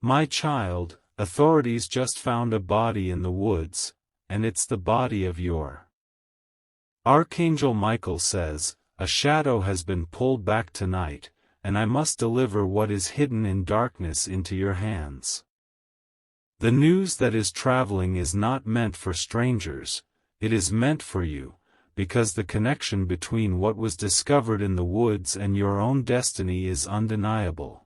My child, authorities just found a body in the woods, and it's the body of your. Archangel Michael says, a shadow has been pulled back tonight, and I must deliver what is hidden in darkness into your hands. The news that is traveling is not meant for strangers, it is meant for you, because the connection between what was discovered in the woods and your own destiny is undeniable.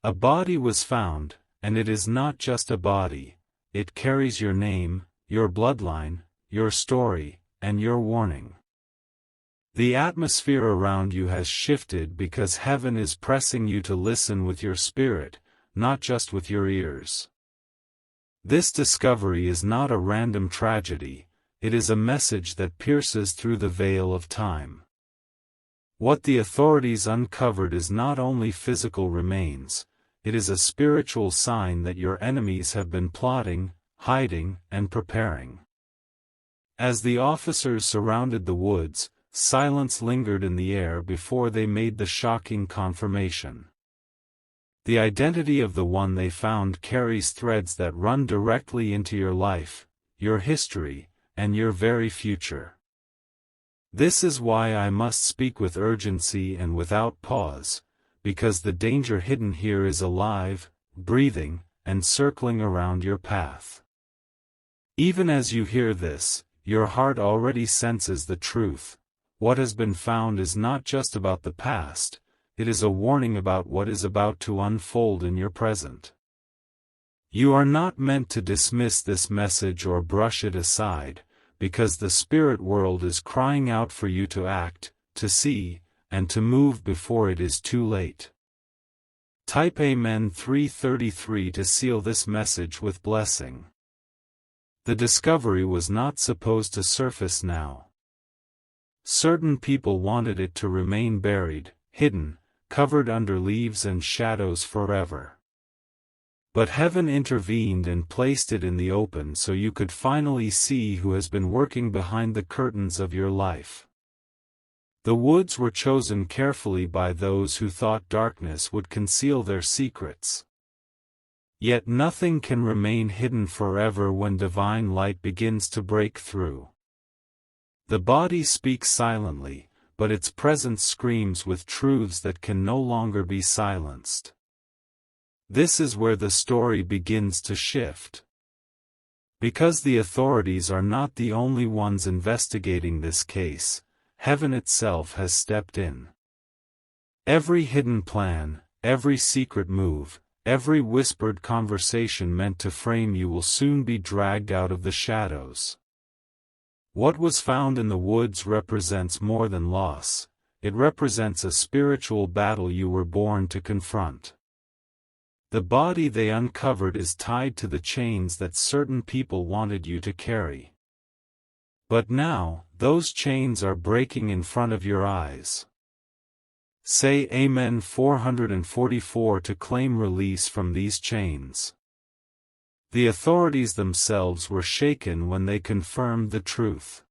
A body was found, and it is not just a body, it carries your name, your bloodline, your story, and your warning. The atmosphere around you has shifted because heaven is pressing you to listen with your spirit, not just with your ears. This discovery is not a random tragedy, it is a message that pierces through the veil of time. What the authorities uncovered is not only physical remains, it is a spiritual sign that your enemies have been plotting, hiding, and preparing. As the officers surrounded the woods, silence lingered in the air before they made the shocking confirmation. The identity of the one they found carries threads that run directly into your life, your history, and your very future. This is why I must speak with urgency and without pause, because the danger hidden here is alive, breathing, and circling around your path. Even as you hear this, your heart already senses the truth. What has been found is not just about the past, it is a warning about what is about to unfold in your present. You are not meant to dismiss this message or brush it aside, because the spirit world is crying out for you to act, to see, and to move before it is too late. Type Amen 333 to seal this message with blessing. The discovery was not supposed to surface now. Certain people wanted it to remain buried, hidden, covered under leaves and shadows forever. But heaven intervened and placed it in the open so you could finally see who has been working behind the curtains of your life. The woods were chosen carefully by those who thought darkness would conceal their secrets. Yet nothing can remain hidden forever when divine light begins to break through. The body speaks silently, but its presence screams with truths that can no longer be silenced. This is where the story begins to shift. Because the authorities are not the only ones investigating this case, heaven itself has stepped in. Every hidden plan, every secret move, every whispered conversation meant to frame you will soon be dragged out of the shadows. What was found in the woods represents more than loss, it represents a spiritual battle you were born to confront. The body they uncovered is tied to the chains that certain people wanted you to carry. But now, those chains are breaking in front of your eyes. Say Amen 444 to claim release from these chains. The authorities themselves were shaken when they confirmed the truth.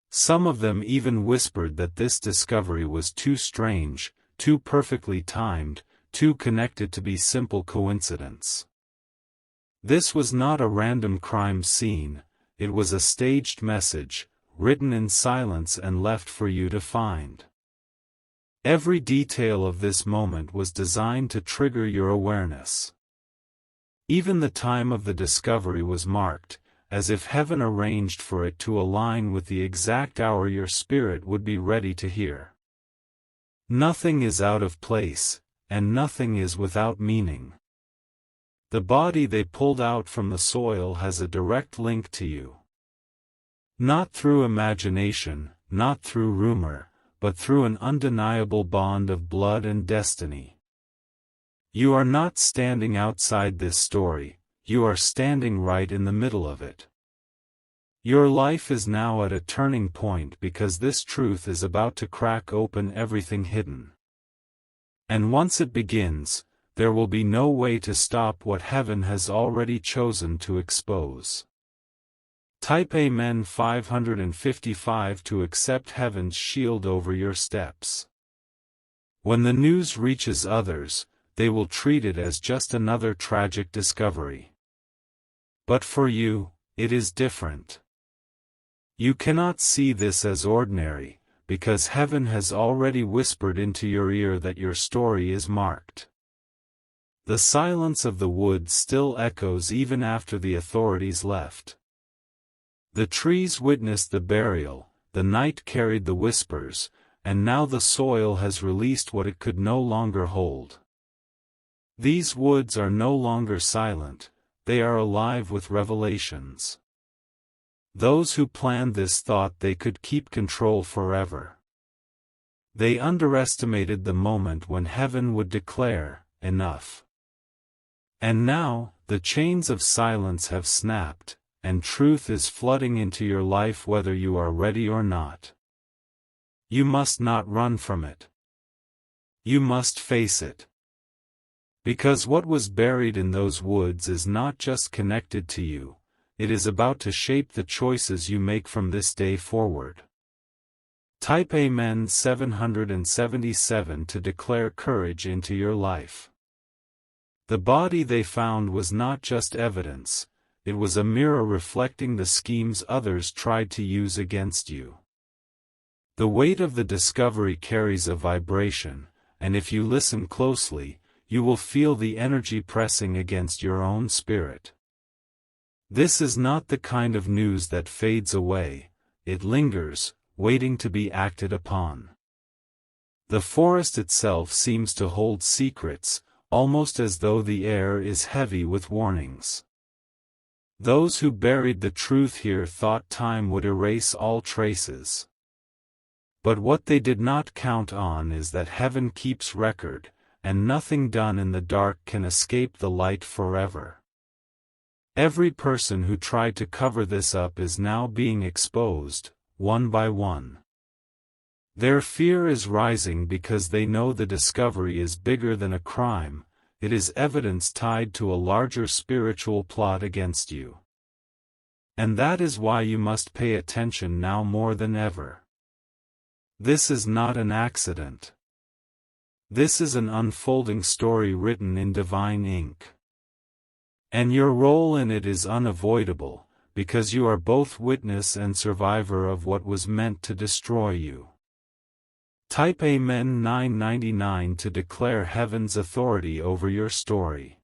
Some of them even whispered that this discovery was too strange, too perfectly timed, too connected to be simple coincidence. This was not a random crime scene, it was a staged message, written in silence and left for you to find. Every detail of this moment was designed to trigger your awareness. Even the time of the discovery was marked, as if heaven arranged for it to align with the exact hour your spirit would be ready to hear. Nothing is out of place, and nothing is without meaning. The body they pulled out from the soil has a direct link to you. Not through imagination, not through rumor, but through an undeniable bond of blood and destiny. You are not standing outside this story, you are standing right in the middle of it. Your life is now at a turning point because this truth is about to crack open everything hidden. And once it begins, there will be no way to stop what heaven has already chosen to expose. Type Amen 555 to accept heaven's shield over your steps. When the news reaches others, they will treat it as just another tragic discovery. But for you, it is different. You cannot see this as ordinary, because heaven has already whispered into your ear that your story is marked. The silence of the woods still echoes even after the authorities left. The trees witnessed the burial, the night carried the whispers, and now the soil has released what it could no longer hold. These woods are no longer silent, they are alive with revelations. Those who planned this thought they could keep control forever. They underestimated the moment when heaven would declare, "Enough." And now, the chains of silence have snapped, and truth is flooding into your life whether you are ready or not. You must not run from it. You must face it. Because what was buried in those woods is not just connected to you, it is about to shape the choices you make from this day forward. Type Amen 777 to declare courage into your life. The body they found was not just evidence, it was a mirror reflecting the schemes others tried to use against you. The weight of the discovery carries a vibration, and if you listen closely, you will feel the energy pressing against your own spirit. This is not the kind of news that fades away, it lingers, waiting to be acted upon. The forest itself seems to hold secrets, almost as though the air is heavy with warnings. Those who buried the truth here thought time would erase all traces. But what they did not count on is that heaven keeps record, and nothing done in the dark can escape the light forever. Every person who tried to cover this up is now being exposed, one by one. Their fear is rising because they know the discovery is bigger than a crime, it is evidence tied to a larger spiritual plot against you. And that is why you must pay attention now more than ever. This is not an accident. This is an unfolding story written in divine ink. And your role in it is unavoidable, because you are both witness and survivor of what was meant to destroy you. Type Amen 999 to declare heaven's authority over your story.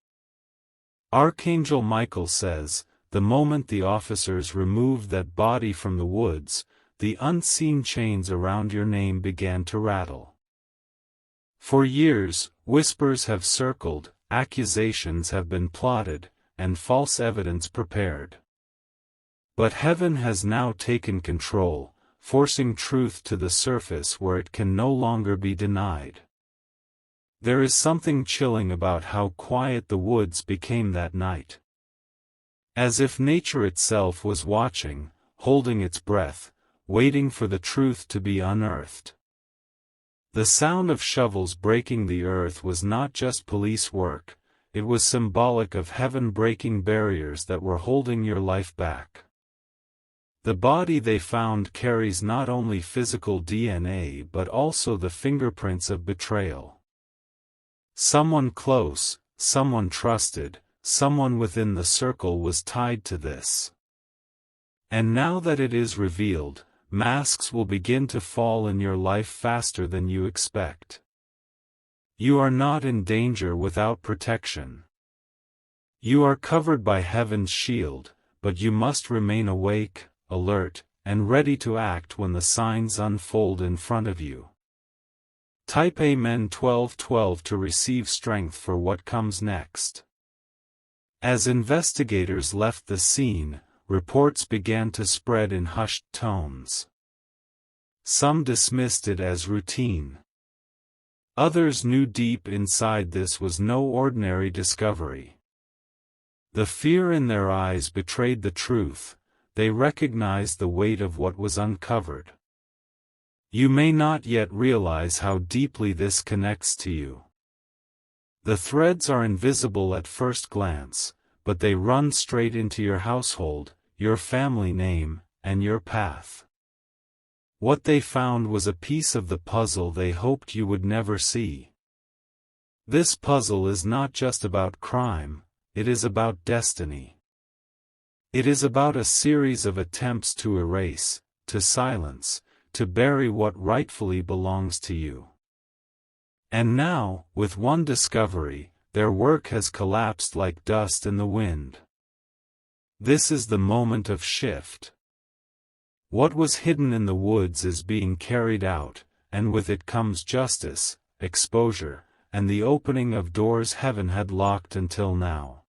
Archangel Michael says, the moment the officers removed that body from the woods, the unseen chains around your name began to rattle. For years, whispers have circled, accusations have been plotted, and false evidence prepared. But heaven has now taken control, forcing truth to the surface where it can no longer be denied. There is something chilling about how quiet the woods became that night. As if nature itself was watching, holding its breath, waiting for the truth to be unearthed. The sound of shovels breaking the earth was not just police work, it was symbolic of heaven breaking barriers that were holding your life back. The body they found carries not only physical DNA but also the fingerprints of betrayal. Someone close, someone trusted, someone within the circle was tied to this. And now that it is revealed, masks will begin to fall in your life faster than you expect. You are not in danger without protection. You are covered by heaven's shield, but you must remain awake, alert, and ready to act when the signs unfold in front of you. Type Amen 1212 to receive strength for what comes next. As investigators left the scene, reports began to spread in hushed tones. Some dismissed it as routine. Others knew deep inside this was no ordinary discovery. The fear in their eyes betrayed the truth, they recognized the weight of what was uncovered. You may not yet realize how deeply this connects to you. The threads are invisible at first glance, but they run straight into your household, your family name, and your path. What they found was a piece of the puzzle they hoped you would never see. This puzzle is not just about crime, it is about destiny. It is about a series of attempts to erase, to silence, to bury what rightfully belongs to you. And now, with one discovery, their work has collapsed like dust in the wind. This is the moment of shift. What was hidden in the woods is being carried out, and with it comes justice, exposure, and the opening of doors heaven had locked until now.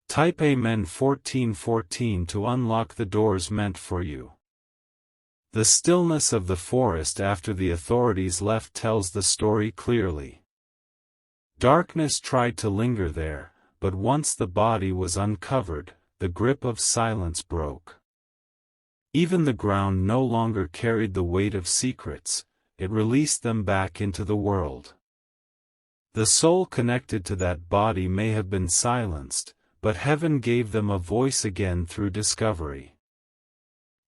Type Amen 1414 to unlock the doors meant for you. The stillness of the forest after the authorities left tells the story clearly. Darkness tried to linger there, but once the body was uncovered, the grip of silence broke. Even the ground no longer carried the weight of secrets, it released them back into the world. The soul connected to that body may have been silenced, but heaven gave them a voice again through discovery.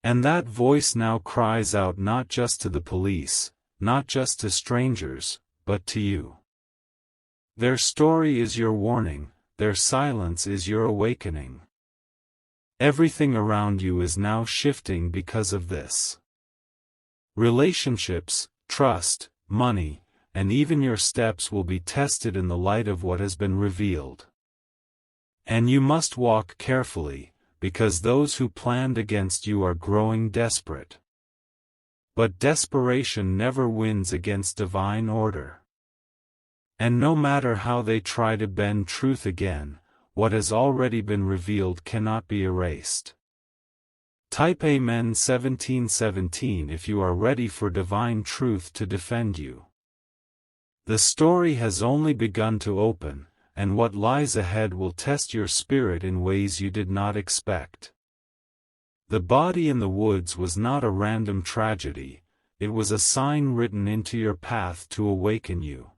And that voice now cries out not just to the police, not just to strangers, but to you. Their story is your warning, their silence is your awakening. Everything around you is now shifting because of this. Relationships, trust, money, and even your steps will be tested in the light of what has been revealed. And you must walk carefully, because those who planned against you are growing desperate. But desperation never wins against divine order. And no matter how they try to bend truth again, what has already been revealed cannot be erased. Type Amen 1717 if you are ready for divine truth to defend you. The story has only begun to open, and what lies ahead will test your spirit in ways you did not expect. The body in the woods was not a random tragedy, it was a sign written into your path to awaken you.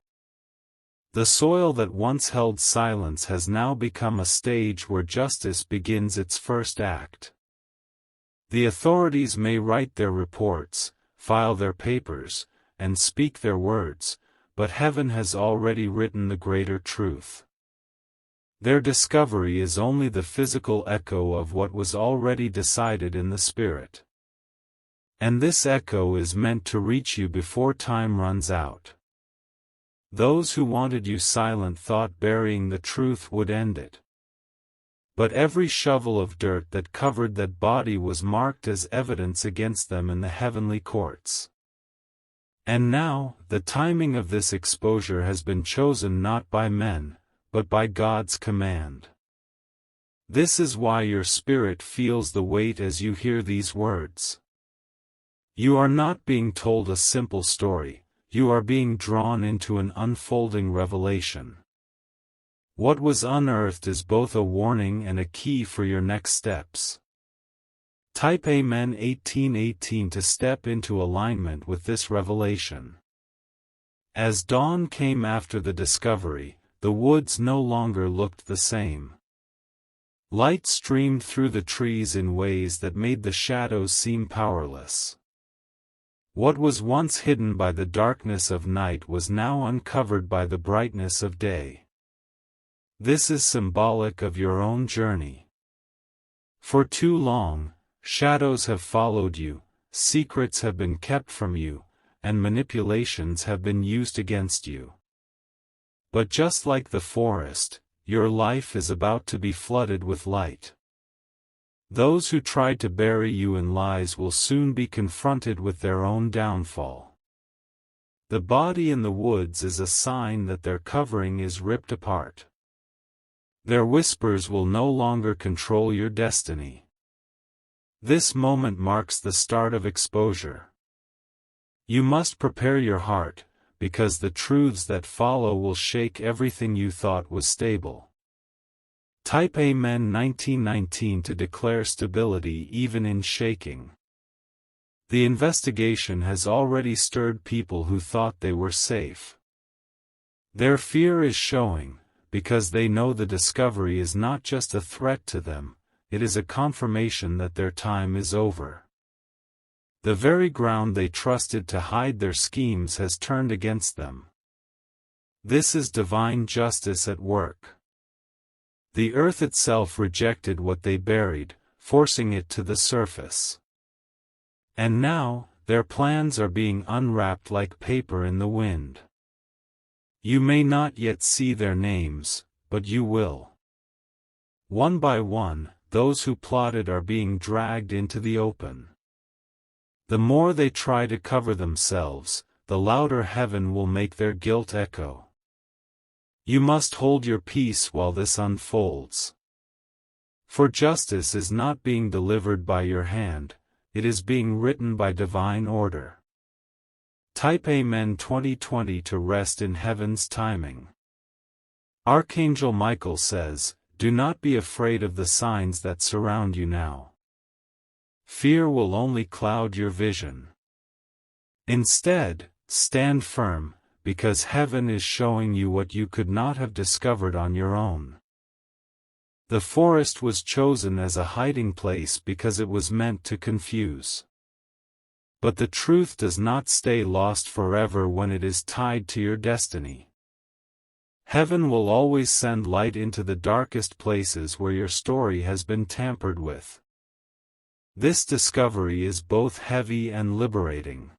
The soil that once held silence has now become a stage where justice begins its first act. The authorities may write their reports, file their papers, and speak their words, but heaven has already written the greater truth. Their discovery is only the physical echo of what was already decided in the spirit. And this echo is meant to reach you before time runs out. Those who wanted you silent thought burying the truth would end it. But every shovel of dirt that covered that body was marked as evidence against them in the heavenly courts. And now, the timing of this exposure has been chosen not by men, but by God's command. This is why your spirit feels the weight as you hear these words. You are not being told a simple story, you are being drawn into an unfolding revelation. What was unearthed is both a warning and a key for your next steps. Type Amen 1818 to step into alignment with this revelation. As dawn came after the discovery, the woods no longer looked the same. Light streamed through the trees in ways that made the shadows seem powerless. What was once hidden by the darkness of night was now uncovered by the brightness of day. This is symbolic of your own journey. For too long, shadows have followed you, secrets have been kept from you, and manipulations have been used against you. But just like the forest, your life is about to be flooded with light. Those who tried to bury you in lies will soon be confronted with their own downfall. The body in the woods is a sign that their covering is ripped apart. Their whispers will no longer control your destiny. This moment marks the start of exposure. You must prepare your heart, because the truths that follow will shake everything you thought was stable. Type Amen 1919 to declare stability even in shaking. The investigation has already stirred people who thought they were safe. Their fear is showing, because they know the discovery is not just a threat to them, it is a confirmation that their time is over. The very ground they trusted to hide their schemes has turned against them. This is divine justice at work. The earth itself rejected what they buried, forcing it to the surface. And now, their plans are being unwrapped like paper in the wind. You may not yet see their names, but you will. One by one, those who plotted are being dragged into the open. The more they try to cover themselves, the louder heaven will make their guilt echo. You must hold your peace while this unfolds. For justice is not being delivered by your hand, it is being written by divine order. Type Amen 2020 to rest in heaven's timing. Archangel Michael says, "Do not be afraid of the signs that surround you now. Fear will only cloud your vision. Instead, stand firm, because heaven is showing you what you could not have discovered on your own." The forest was chosen as a hiding place because it was meant to confuse. But the truth does not stay lost forever when it is tied to your destiny. Heaven will always send light into the darkest places where your story has been tampered with. This discovery is both heavy and liberating.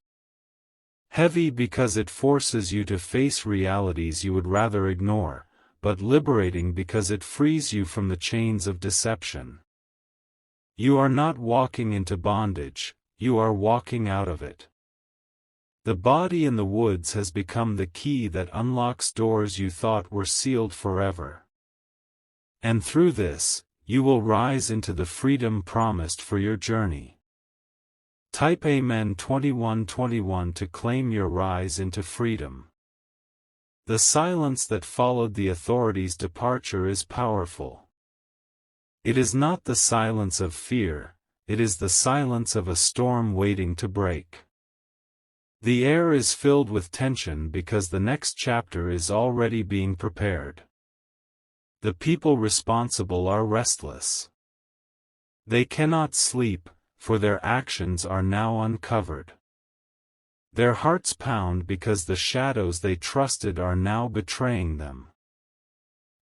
Heavy because it forces you to face realities you would rather ignore, but liberating because it frees you from the chains of deception. You are not walking into bondage, you are walking out of it. The body in the woods has become the key that unlocks doors you thought were sealed forever. And through this, you will rise into the freedom promised for your journey. Type Amen 2121 to claim your rise into freedom. The silence that followed the authorities' departure is powerful. It is not the silence of fear, it is the silence of a storm waiting to break. The air is filled with tension because the next chapter is already being prepared. The people responsible are restless. They cannot sleep, for their actions are now uncovered. Their hearts pound because the shadows they trusted are now betraying them.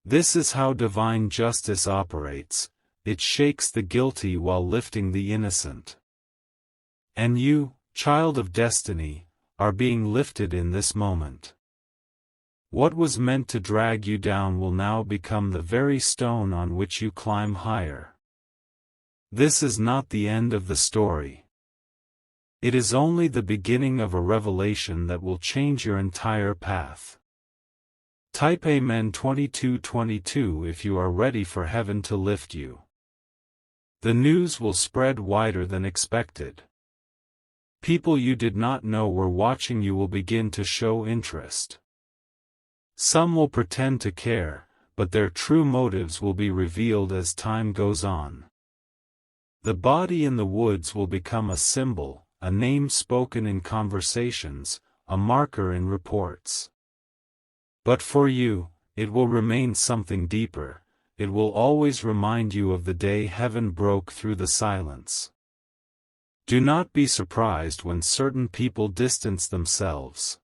This is how divine justice operates, it shakes the guilty while lifting the innocent. And you, child of destiny, are being lifted in this moment. What was meant to drag you down will now become the very stone on which you climb higher. This is not the end of the story. It is only the beginning of a revelation that will change your entire path. Type Amen 2222 if you are ready for heaven to lift you. The news will spread wider than expected. People you did not know were watching you will begin to show interest. Some will pretend to care, but their true motives will be revealed as time goes on. The body in the woods will become a symbol, a name spoken in conversations, a marker in reports. But for you, it will remain something deeper, it will always remind you of the day heaven broke through the silence. Do not be surprised when certain people distance themselves.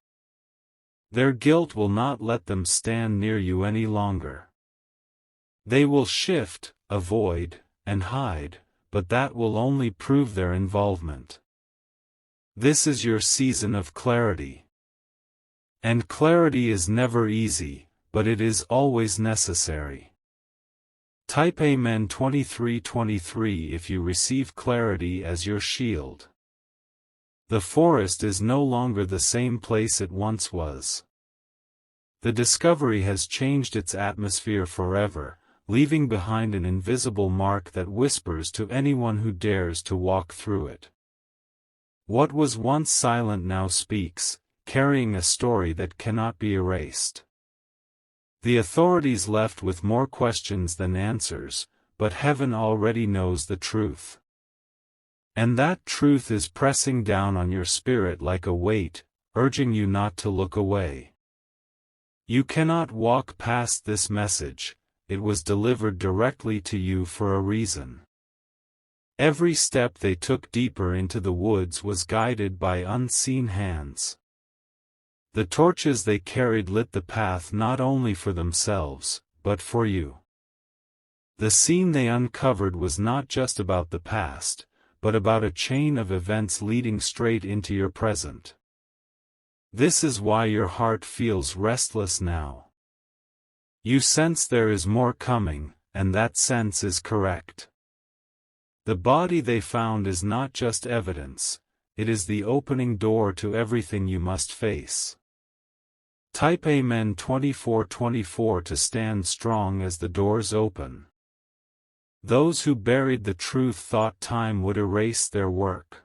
Their guilt will not let them stand near you any longer. They will shift, avoid, and hide, but that will only prove their involvement. This is your season of clarity. And clarity is never easy, but it is always necessary. Type Amen 2323 if you receive clarity as your shield. The forest is no longer the same place it once was. The discovery has changed its atmosphere forever, leaving behind an invisible mark that whispers to anyone who dares to walk through it. What was once silent now speaks, carrying a story that cannot be erased. The authorities left with more questions than answers, but heaven already knows the truth. And that truth is pressing down on your spirit like a weight, urging you not to look away. You cannot walk past this message, it was delivered directly to you for a reason. Every step they took deeper into the woods was guided by unseen hands. The torches they carried lit the path not only for themselves, but for you. The scene they uncovered was not just about the past, but about a chain of events leading straight into your present. This is why your heart feels restless now. You sense there is more coming, and that sense is correct. The body they found is not just evidence, it is the opening door to everything you must face. Type Amen 24:24 to stand strong as the doors open. Those who buried the truth thought time would erase their work.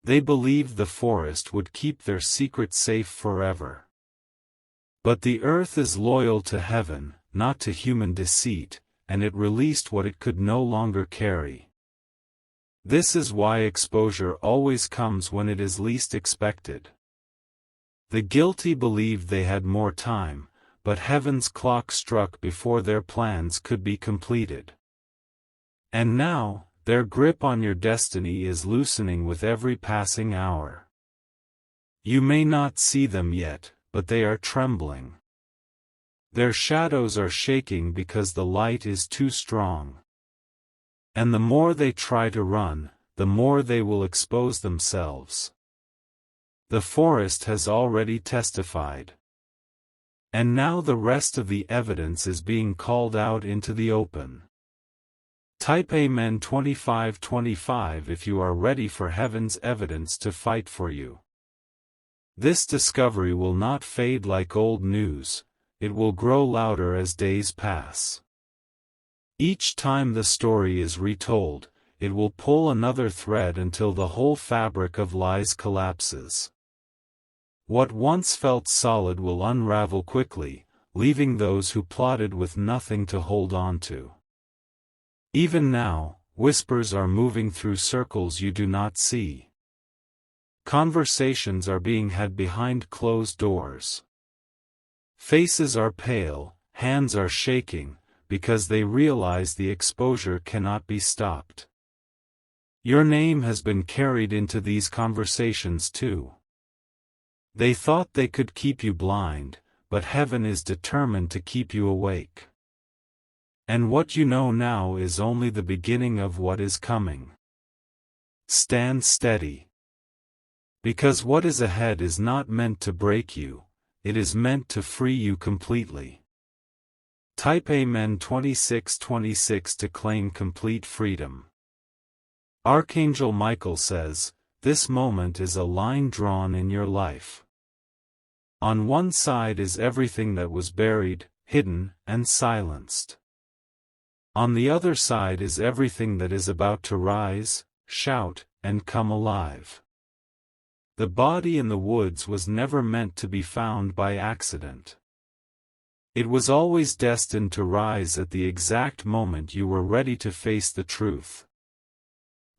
They believed the forest would keep their secret safe forever. But the earth is loyal to heaven, not to human deceit, and it released what it could no longer carry. This is why exposure always comes when it is least expected. The guilty believed they had more time, but heaven's clock struck before their plans could be completed. And now, their grip on your destiny is loosening with every passing hour. You may not see them yet, but they are trembling. Their shadows are shaking because the light is too strong. And the more they try to run, the more they will expose themselves. The forest has already testified. And now the rest of the evidence is being called out into the open. Type Amen 25:25 if you are ready for heaven's evidence to fight for you. This discovery will not fade like old news, it will grow louder as days pass. Each time the story is retold, it will pull another thread until the whole fabric of lies collapses. What once felt solid will unravel quickly, leaving those who plotted with nothing to hold on to. Even now, whispers are moving through circles you do not see. Conversations are being had behind closed doors. Faces are pale, hands are shaking, because they realize the exposure cannot be stopped. Your name has been carried into these conversations too. They thought they could keep you blind, but heaven is determined to keep you awake. And what you know now is only the beginning of what is coming. Stand steady. Because what is ahead is not meant to break you, it is meant to free you completely. Type Amen 26:26 to claim complete freedom. Archangel Michael says, this moment is a line drawn in your life. On one side is everything that was buried, hidden, and silenced. On the other side is everything that is about to rise, shout, and come alive. The body in the woods was never meant to be found by accident. It was always destined to rise at the exact moment you were ready to face the truth.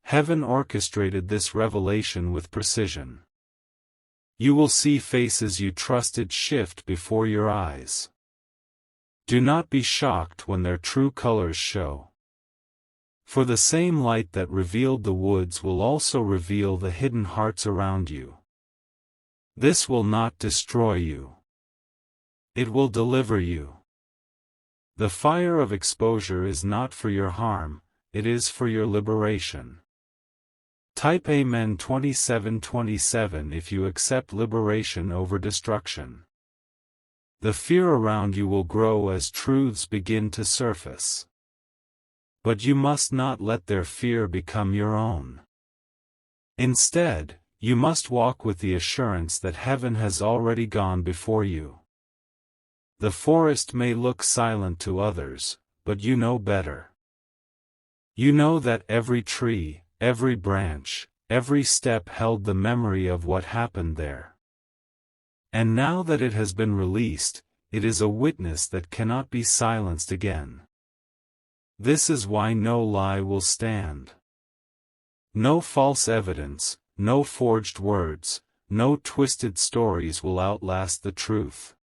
Heaven orchestrated this revelation with precision. You will see faces you trusted shift before your eyes. Do not be shocked when their true colors show. For the same light that revealed the woods will also reveal the hidden hearts around you. This will not destroy you. It will deliver you. The fire of exposure is not for your harm, it is for your liberation. Type Amen 27:27 if you accept liberation over destruction. The fear around you will grow as truths begin to surface. But you must not let their fear become your own. Instead, you must walk with the assurance that heaven has already gone before you. The forest may look silent to others, but you know better. You know that every tree, every branch, every step held the memory of what happened there. And now that it has been released, it is a witness that cannot be silenced again. This is why no lie will stand. No false evidence, no forged words, no twisted stories will outlast the truth.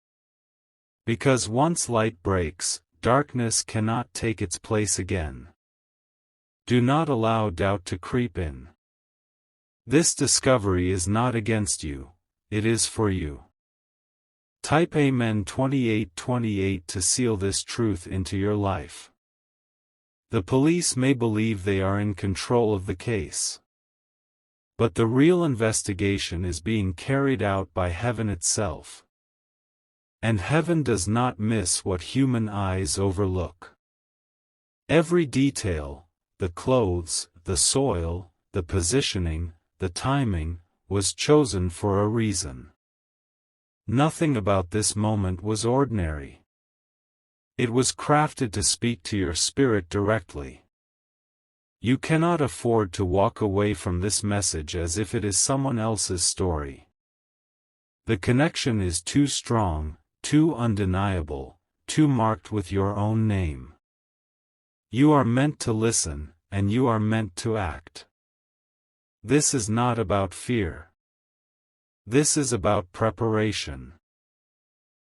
Because once light breaks, darkness cannot take its place again. Do not allow doubt to creep in. This discovery is not against you, it is for you. Type Amen 2828 to seal this truth into your life. The police may believe they are in control of the case. But the real investigation is being carried out by heaven itself. And heaven does not miss what human eyes overlook. Every detail, the clothes, the soil, the positioning, the timing, was chosen for a reason. Nothing about this moment was ordinary. It was crafted to speak to your spirit directly. You cannot afford to walk away from this message as if it is someone else's story. The connection is too strong, too undeniable, too marked with your own name. You are meant to listen, and you are meant to act. This is not about fear. This is about preparation.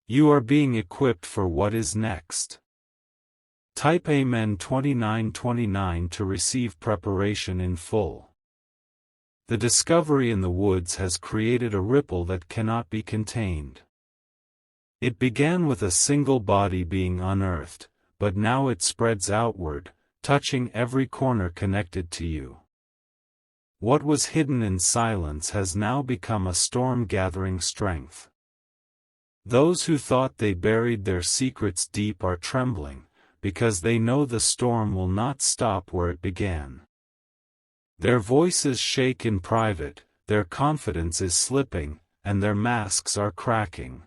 You are being equipped for what is next. Type Amen 2929 to receive preparation in full. The discovery in the woods has created a ripple that cannot be contained. It began with a single body being unearthed, but now it spreads outward, touching every corner connected to you. What was hidden in silence has now become a storm gathering strength. Those who thought they buried their secrets deep are trembling, because they know the storm will not stop where it began. Their voices shake in private, their confidence is slipping, and their masks are cracking.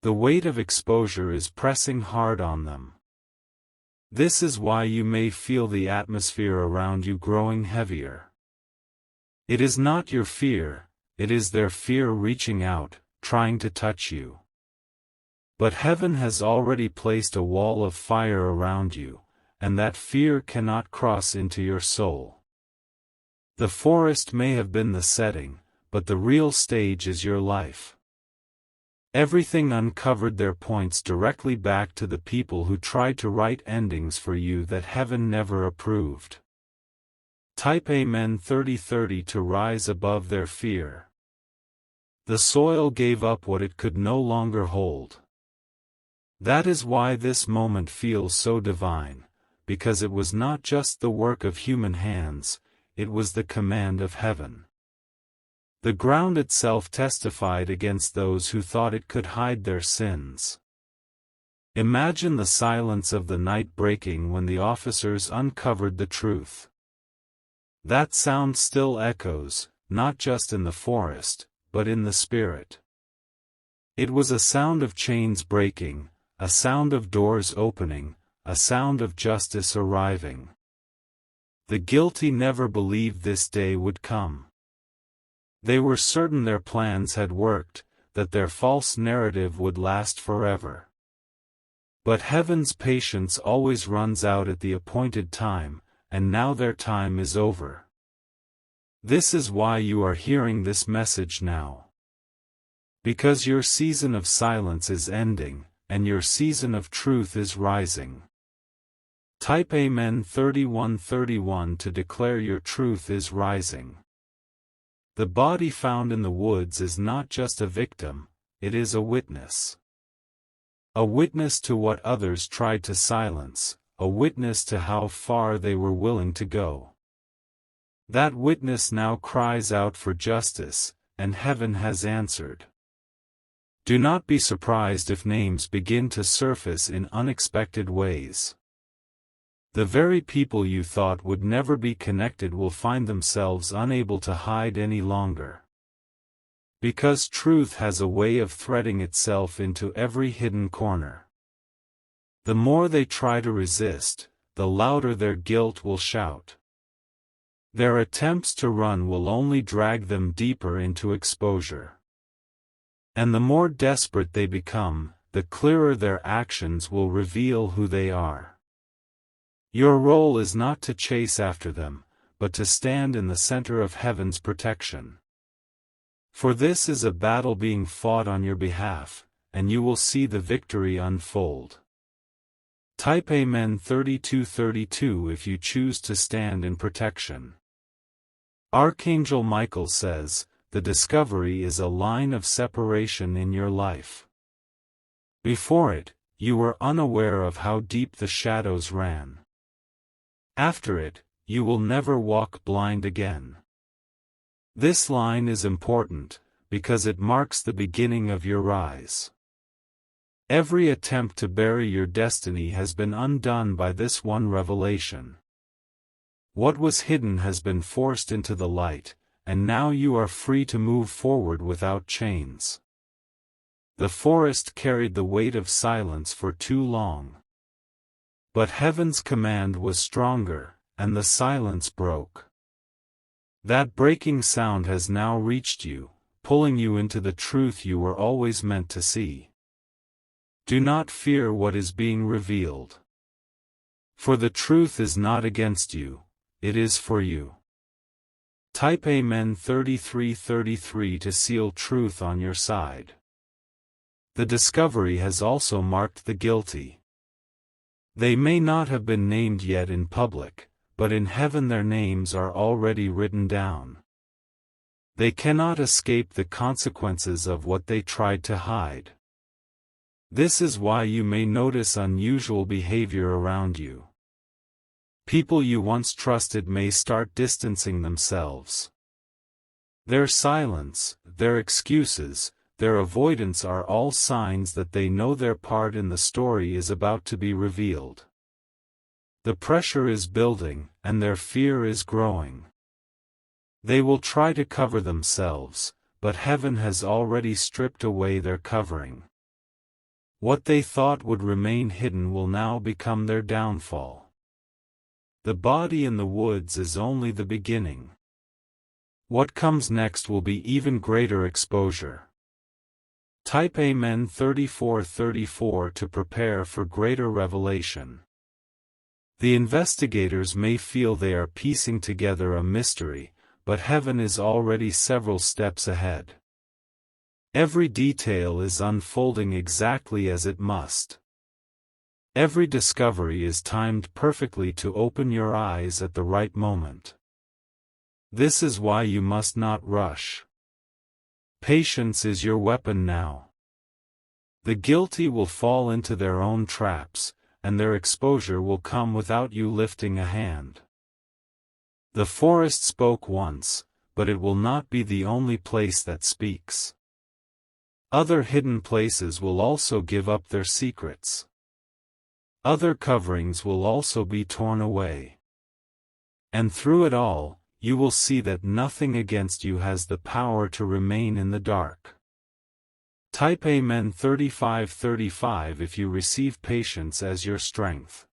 The weight of exposure is pressing hard on them. This is why you may feel the atmosphere around you growing heavier. It is not your fear, it is their fear reaching out, trying to touch you. But heaven has already placed a wall of fire around you, and that fear cannot cross into your soul. The forest may have been the setting, but the real stage is your life. Everything uncovered their points directly back to the people who tried to write endings for you that heaven never approved. Type Amen 3030 to rise above their fear. The soil gave up what it could no longer hold. That is why this moment feels so divine, because it was not just the work of human hands, it was the command of heaven. The ground itself testified against those who thought it could hide their sins. Imagine the silence of the night breaking when the officers uncovered the truth. That sound still echoes, not just in the forest, but in the spirit. It was a sound of chains breaking, a sound of doors opening, a sound of justice arriving. The guilty never believed this day would come. They were certain their plans had worked, that their false narrative would last forever. But heaven's patience always runs out at the appointed time, and now their time is over. This is why you are hearing this message now. Because your season of silence is ending, and your season of truth is rising. Type Amen 3131 to declare your truth is rising. The body found in the woods is not just a victim, it is a witness. A witness to what others tried to silence, a witness to how far they were willing to go. That witness now cries out for justice, and heaven has answered. Do not be surprised if names begin to surface in unexpected ways. The very people you thought would never be connected will find themselves unable to hide any longer. Because truth has a way of threading itself into every hidden corner. The more they try to resist, the louder their guilt will shout. Their attempts to run will only drag them deeper into exposure. And the more desperate they become, the clearer their actions will reveal who they are. Your role is not to chase after them, but to stand in the center of heaven's protection. For this is a battle being fought on your behalf, and you will see the victory unfold. Type Amen 3232 if you choose to stand in protection. Archangel Michael says, the discovery is a line of separation in your life. Before it, you were unaware of how deep the shadows ran. After it, you will never walk blind again. This line is important, because it marks the beginning of your rise. Every attempt to bury your destiny has been undone by this one revelation. What was hidden has been forced into the light, and now you are free to move forward without chains. The forest carried the weight of silence for too long. But heaven's command was stronger, and the silence broke. That breaking sound has now reached you, pulling you into the truth you were always meant to see. Do not fear what is being revealed. For the truth is not against you, it is for you. Type Amen 3333 to seal truth on your side. The discovery has also marked the guilty. They may not have been named yet in public, but in heaven their names are already written down. They cannot escape the consequences of what they tried to hide. This is why you may notice unusual behavior around you. People you once trusted may start distancing themselves. Their silence, their excuses, their avoidance are all signs that they know their part in the story is about to be revealed. The pressure is building, and their fear is growing. They will try to cover themselves, but heaven has already stripped away their covering. What they thought would remain hidden will now become their downfall. The body in the woods is only the beginning. What comes next will be even greater exposure. Type Amen 3434 to prepare for greater revelation. The investigators may feel they are piecing together a mystery, but heaven is already several steps ahead. Every detail is unfolding exactly as it must. Every discovery is timed perfectly to open your eyes at the right moment. This is why you must not rush. Patience is your weapon now. The guilty will fall into their own traps, and their exposure will come without you lifting a hand. The forest spoke once, but it will not be the only place that speaks. Other hidden places will also give up their secrets. Other coverings will also be torn away. And through it all, you will see that nothing against you has the power to remain in the dark. Type Amen 3535 if you receive patience as your strength.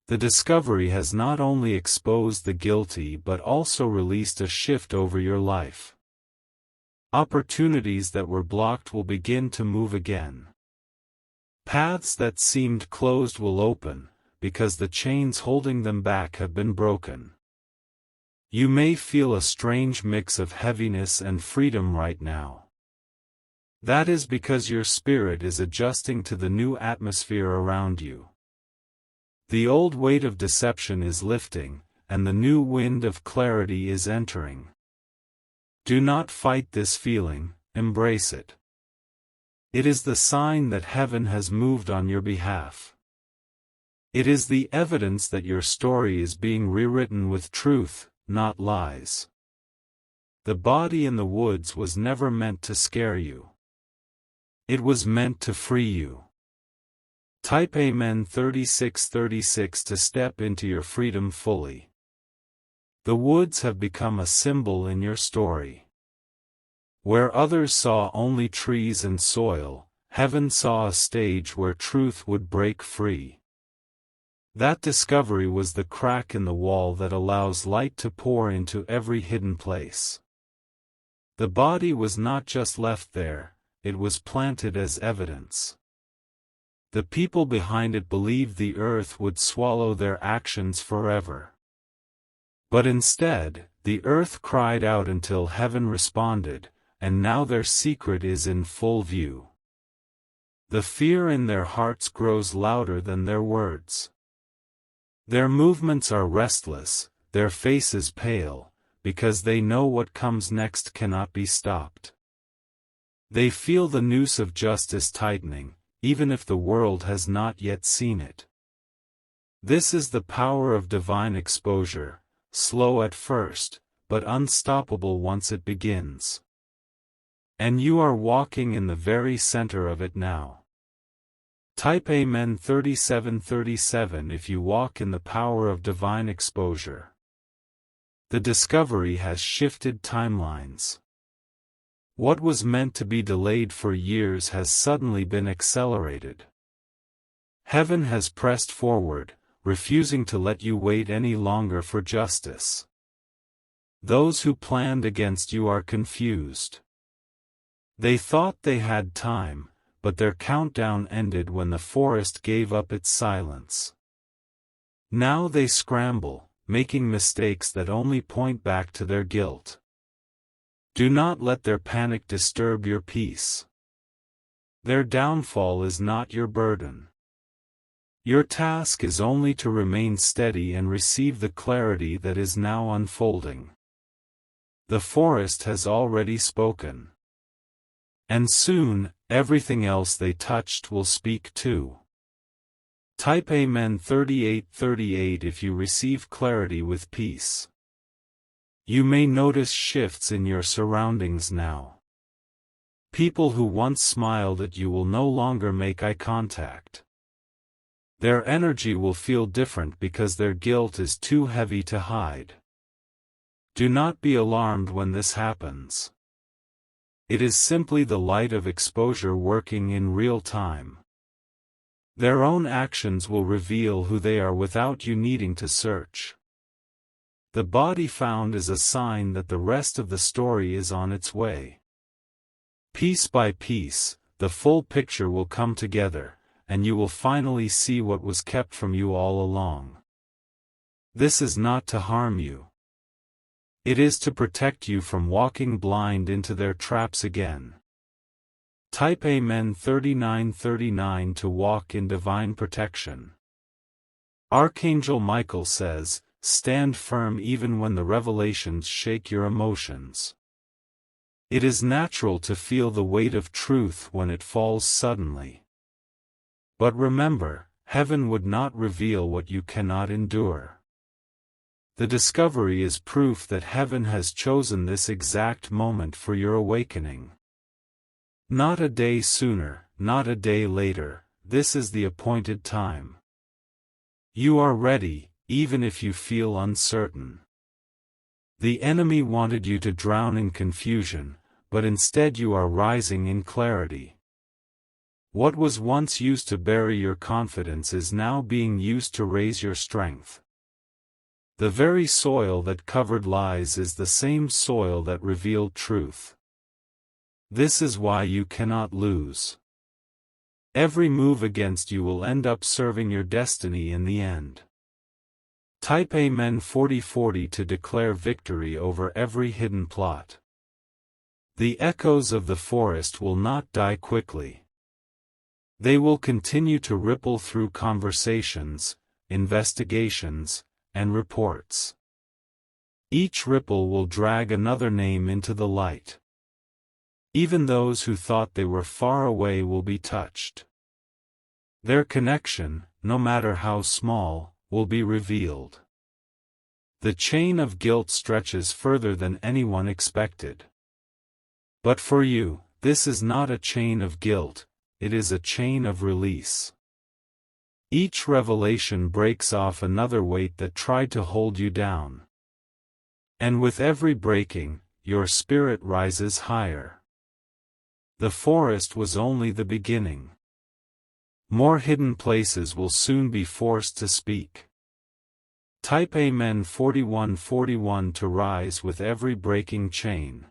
The discovery has not only exposed the guilty but also released a shift over your life. Opportunities that were blocked will begin to move again. Paths that seemed closed will open, because the chains holding them back have been broken. You may feel a strange mix of heaviness and freedom right now. That is because your spirit is adjusting to the new atmosphere around you. The old weight of deception is lifting, and the new wind of clarity is entering. Do not fight this feeling, embrace it. It is the sign that heaven has moved on your behalf. It is the evidence that your story is being rewritten with truth, not lies. The body in the woods was never meant to scare you. It was meant to free you. Type Amen 3636 to step into your freedom fully. The woods have become a symbol in your story. Where others saw only trees and soil, heaven saw a stage where truth would break free. That discovery was the crack in the wall that allows light to pour into every hidden place. The body was not just left there, it was planted as evidence. The people behind it believed the earth would swallow their actions forever. But instead, the earth cried out until heaven responded, and now their secret is in full view. The fear in their hearts grows louder than their words. Their movements are restless, their faces pale, because they know what comes next cannot be stopped. They feel the noose of justice tightening, even if the world has not yet seen it. This is the power of divine exposure, slow at first, but unstoppable once it begins. And you are walking in the very center of it now. Type Amen 3737 if you walk in the power of divine exposure. The discovery has shifted timelines. What was meant to be delayed for years has suddenly been accelerated. Heaven has pressed forward, refusing to let you wait any longer for justice. Those who planned against you are confused. They thought they had time, but their countdown ended when the forest gave up its silence. Now they scramble, making mistakes that only point back to their guilt. Do not let their panic disturb your peace. Their downfall is not your burden. Your task is only to remain steady and receive the clarity that is now unfolding. The forest has already spoken. And soon, everything else they touched will speak too. Type Amen 3838 if you receive clarity with peace. You may notice shifts in your surroundings now. People who once smiled at you will no longer make eye contact. Their energy will feel different because their guilt is too heavy to hide. Do not be alarmed when this happens. It is simply the light of exposure working in real time. Their own actions will reveal who they are without you needing to search. The body found is a sign that the rest of the story is on its way. Piece by piece, the full picture will come together, and you will finally see what was kept from you all along. This is not to harm you. It is to protect you from walking blind into their traps again. Type Amen 3939 to walk in divine protection. Archangel Michael says, stand firm even when the revelations shake your emotions. It is natural to feel the weight of truth when it falls suddenly. But remember, heaven would not reveal what you cannot endure. The discovery is proof that heaven has chosen this exact moment for your awakening. Not a day sooner, not a day later, this is the appointed time. You are ready, even if you feel uncertain. The enemy wanted you to drown in confusion, but instead you are rising in clarity. What was once used to bury your confidence is now being used to raise your strength. The very soil that covered lies is the same soil that revealed truth. This is why you cannot lose. Every move against you will end up serving your destiny in the end. Type Amen 4040 to declare victory over every hidden plot. The echoes of the forest will not die quickly. They will continue to ripple through conversations, investigations, and reports. Each ripple will drag another name into the light. Even those who thought they were far away will be touched. Their connection, no matter how small, will be revealed. The chain of guilt stretches further than anyone expected. But for you, this is not a chain of guilt, it is a chain of release. Each revelation breaks off another weight that tried to hold you down. And with every breaking, your spirit rises higher. The forest was only the beginning. More hidden places will soon be forced to speak. Type Amen 4141 to rise with every breaking chain.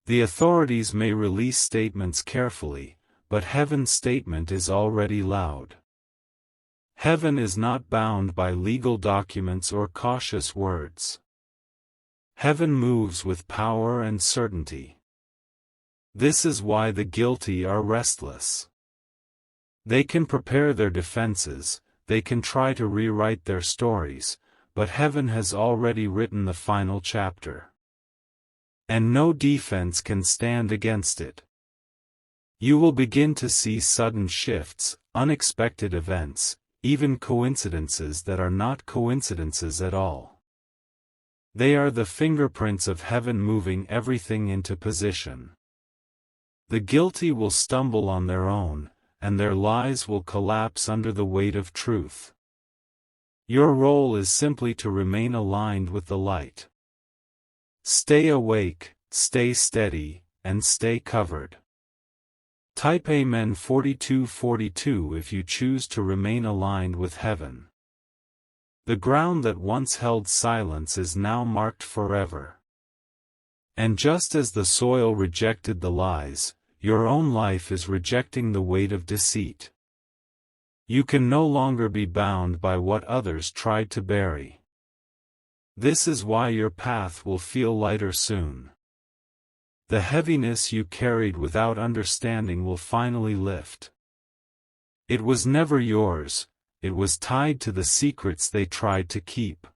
The authorities may release statements carefully, but heaven's statement is already loud. Heaven is not bound by legal documents or cautious words. Heaven moves with power and certainty. This is why the guilty are restless. They can prepare their defenses, they can try to rewrite their stories, but heaven has already written the final chapter. And no defense can stand against it. You will begin to see sudden shifts, unexpected events, even coincidences that are not coincidences at all. They are the fingerprints of heaven moving everything into position. The guilty will stumble on their own, and their lies will collapse under the weight of truth. Your role is simply to remain aligned with the light. Stay awake, stay steady, and stay covered. Type Amen 4242 if you choose to remain aligned with heaven. The ground that once held silence is now marked forever. And just as the soil rejected the lies, your own life is rejecting the weight of deceit. You can no longer be bound by what others tried to bury. This is why your path will feel lighter soon. The heaviness you carried without understanding will finally lift. It was never yours, it was tied to the secrets they tried to keep.